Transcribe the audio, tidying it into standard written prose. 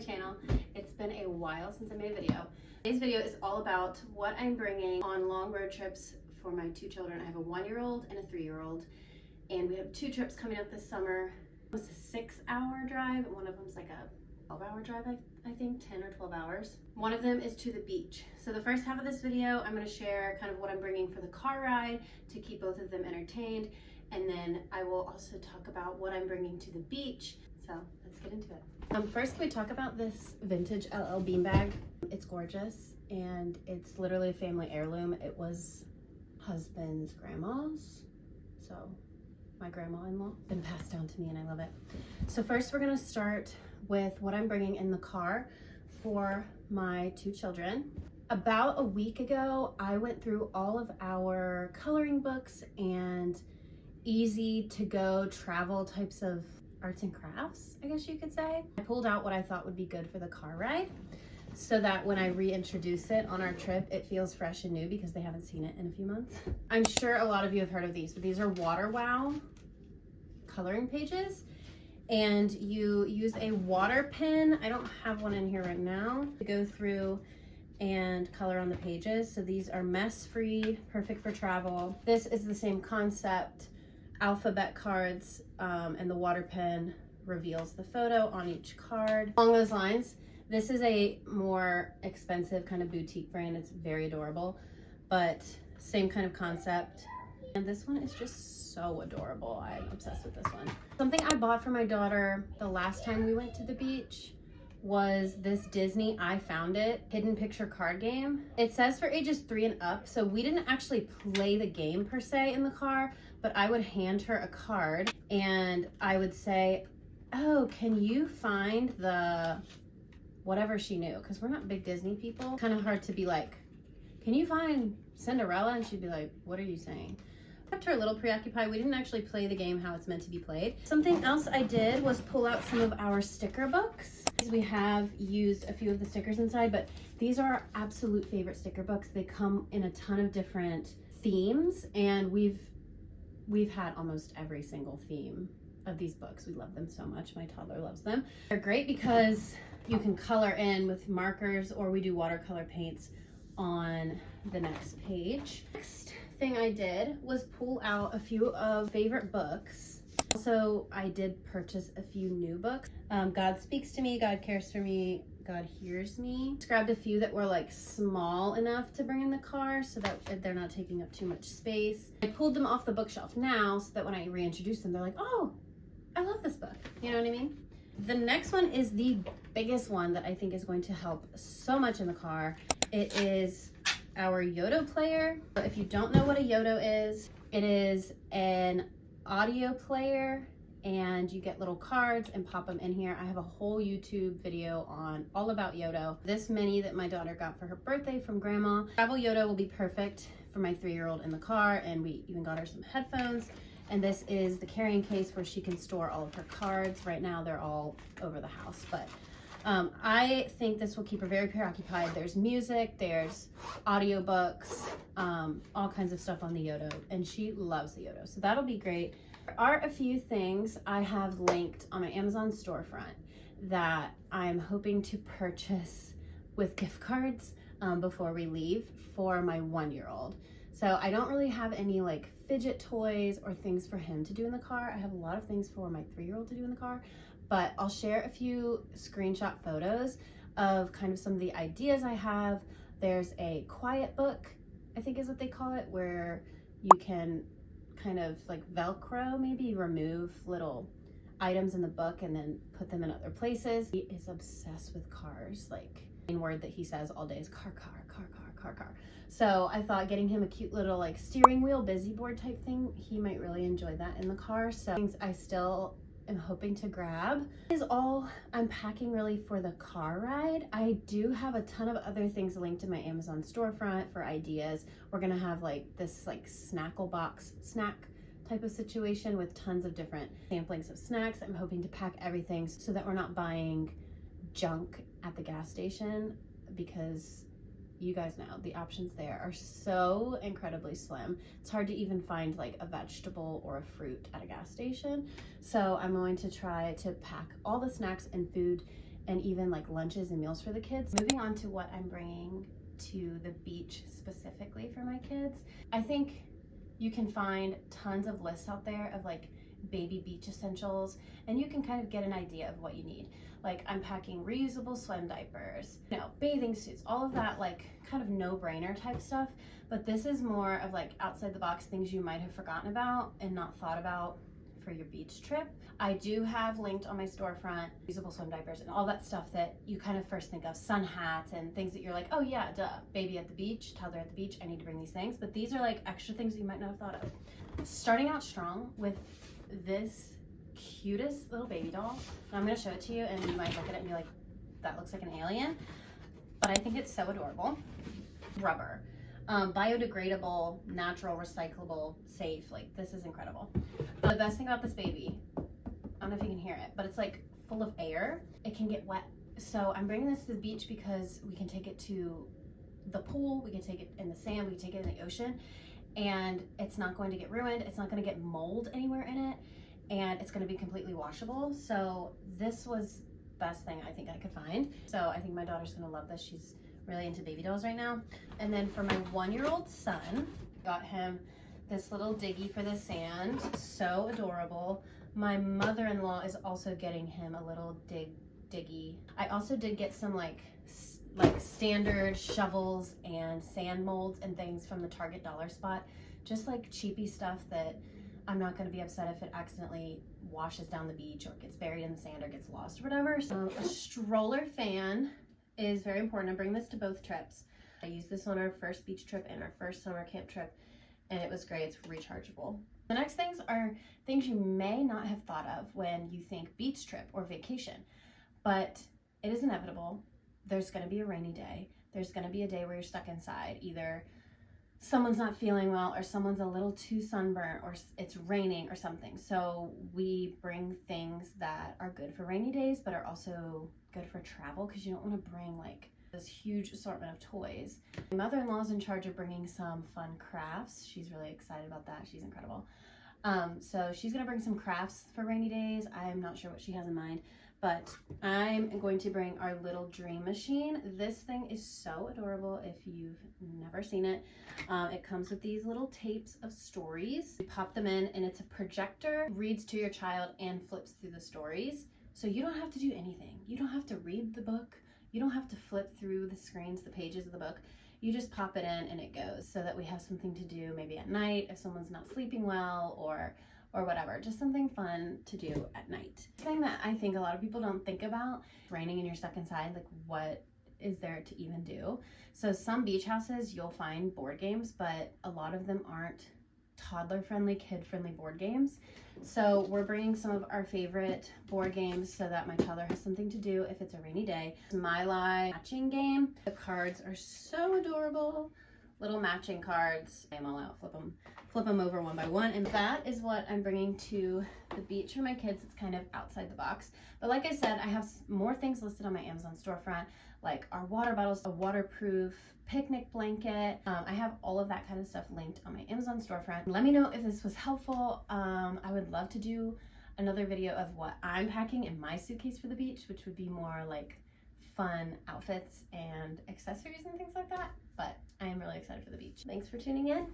channel. It's been a while since I made a video. Today's video is all about what I'm bringing on long road trips for my two children. I have a 1-year-old and a 3-year-old, and we have 2 trips coming up this summer. It's a 6-hour drive, and one of them's like a 12-hour drive, I think 10 or 12 hours. One of them is to the beach. So the first half of this video, I'm going to share kind of what I'm bringing for the car ride to keep both of them entertained, and then I will also talk about what I'm bringing to the beach. So let's get into it. First, can we talk about this vintage LL beanbag? It's gorgeous, and it's literally a family heirloom. It was husband's grandma's, so my grandma-in-law, been passed down to me, and I love it. So first, we're gonna start with what I'm bringing in the car for my 2 children. About a week ago, I went through all of our coloring books and easy to go travel types of arts and crafts, I guess you could say. I pulled out what I thought would be good for the car ride so that when I reintroduce it on our trip, it feels fresh and new because they haven't seen it in a few months. I'm sure a lot of you have heard of these, but these are Water Wow coloring pages, and you use a water pen. I don't have one in here right now to go through and color on the pages. So these are mess-free, perfect for travel. This is the same concept, alphabet cards, and the water pen reveals the photo on each card. Along those lines, this is a more expensive kind of boutique brand. It's very adorable, but same kind of concept. And this one is just so adorable. I'm obsessed with this one. Something I bought for my daughter the last time we went to the beach was this Disney I Found It hidden picture card game. It says for ages 3 and up, so we didn't actually play the game per se in the car, but I would hand her a card and I would say, oh, can you find the whatever she knew? Because we're not big Disney people. Kind of hard to be like, can you find Cinderella? And she'd be like, what are you saying? Kept her a little preoccupied. We didn't actually play the game how it's meant to be played. Something else I did was pull out some of our sticker books. We have used a few of the stickers inside, but these are our absolute favorite sticker books. They come in a ton of different themes, and we've had almost every single theme of these books. We love them so much. My toddler loves them. They're great because you can color in with markers, or we do watercolor paints on the next page. Next thing I did was pull out a few of favorite books. Also, I did purchase a few new books. God Speaks to Me, God Cares for Me, God Hears Me. Just grabbed a few that were like small enough to bring in the car so that they're not taking up too much space. I pulled them off the bookshelf now so that when I reintroduce them, they're like, oh, I love this book. You know what I mean? The next one is the biggest one that I think is going to help so much in the car. It is our Yoto player. If you don't know what a Yoto is, it is an audio player, and you get little cards and pop them in here. I have a whole YouTube video on all about Yoto. This mini that my daughter got for her birthday from grandma. Travel Yoto will be perfect for my 3-year-old in the car, and we even got her some headphones. And this is the carrying case where she can store all of her cards. Right now they're all over the house, but I think this will keep her very preoccupied. There's music, there's audiobooks, all kinds of stuff on the Yoto, and she loves the Yoto, so that'll be great. There are a few things I have linked on my Amazon storefront that I'm hoping to purchase with gift cards before we leave for my 1-year-old. So I don't really have any like fidget toys or things for him to do in the car. I have a lot of things for my 3-year-old to do in the car, but I'll share a few screenshot photos of kind of some of the ideas I have. There's a quiet book, I think is what they call it, where you can kind of like Velcro, maybe remove little items in the book and then put them in other places. He is obsessed with cars. Like, the main word that he says all day is car, car, car, car, car, car. So I thought getting him a cute little like steering wheel busy board type thing, he might really enjoy that in the car. So things I still am hoping to grab is all I'm packing really for the car ride. I do have a ton of other things linked in my Amazon storefront for ideas. We're gonna have like this like snackle box snack type of situation with tons of different samplings of snacks. I'm hoping to pack everything so that we're not buying junk at the gas station, because you guys know the options there are so incredibly slim. It's hard to even find like a vegetable or a fruit at a gas station. So I'm going to try to pack all the snacks and food and even like lunches and meals for the kids. Moving on to what I'm bringing to the beach specifically for my kids. I think you can find tons of lists out there of like baby beach essentials, and you can kind of get an idea of what you need. Like I'm packing reusable swim diapers, you know, bathing suits, all of that like kind of no-brainer type stuff. But this is more of like outside the box things you might have forgotten about and not thought about for your beach trip. I do have linked on my storefront reusable swim diapers and all that stuff that you kind of first think of, sun hats and things that you're like, oh yeah, duh, baby at the beach, toddler at the beach, I need to bring these things. But these are like extra things that you might not have thought of. Starting out strong with this cutest little baby doll. I'm going to show it to you and you might look at it and be like, that looks like an alien, but I think it's so adorable. Rubber, biodegradable, natural, recyclable, safe. Like this is incredible. The best thing about this baby, I don't know if you can hear it, but it's like full of air. It can get wet. So I'm bringing this to the beach because we can take it to the pool, we can take it in the sand, we can take it in the ocean, and it's not going to get ruined. It's not going to get mold anywhere in it, and it's going to be completely washable. So this was the best thing I think I could find. So I think my daughter's going to love this. She's really into baby dolls right now. And then for my 1-year-old son, got him this little diggy for the sand. So adorable. My mother-in-law is also getting him a little diggy. I also did get some like standard shovels and sand molds and things from the Target dollar spot. Just like cheapy stuff that I'm not going to be upset if it accidentally washes down the beach or gets buried in the sand or gets lost or whatever. So a stroller fan is very important. I bring this to both trips. I used this on our first beach trip and our first summer camp trip, and it was great. It's rechargeable. The next things are things you may not have thought of when you think beach trip or vacation, but it is inevitable. There's going to be a rainy day. There's going to be a day where you're stuck inside. Either someone's not feeling well or someone's a little too sunburnt or it's raining or something. So we bring things that are good for rainy days but are also good for travel, because you don't want to bring like this huge assortment of toys. My mother-in-law's in charge of bringing some fun crafts. She's really excited about that. She's incredible. So she's going to bring some crafts for rainy days. I'm not sure what she has in mind, but I'm going to bring our little dream machine. This thing is so adorable if you've never seen it. It comes with these little tapes of stories. You pop them in and it's a projector, reads to your child and flips through the stories. So you don't have to do anything. You don't have to read the book. You don't have to flip through the screens, the pages of the book. You just pop it in and it goes, so that we have something to do maybe at night if someone's not sleeping well or whatever, just something fun to do at night. Something that I think a lot of people don't think about, raining and you're stuck inside, like what is there to even do? So some beach houses you'll find board games, but a lot of them aren't toddler-friendly, kid-friendly board games. So we're bringing some of our favorite board games so that my toddler has something to do if it's a rainy day. My Lai matching game. The cards are so adorable. Little matching cards. Lay them all out, flip them over one by one. And that is what I'm bringing to the beach for my kids. It's kind of outside the box. But like I said, I have more things listed on my Amazon storefront, like our water bottles, a waterproof picnic blanket. I have all of that kind of stuff linked on my Amazon storefront. Let me know if this was helpful. I would love to do another video of what I'm packing in my suitcase for the beach, which would be more like fun outfits and accessories and things like that. But I am really excited for the beach. Thanks for tuning in.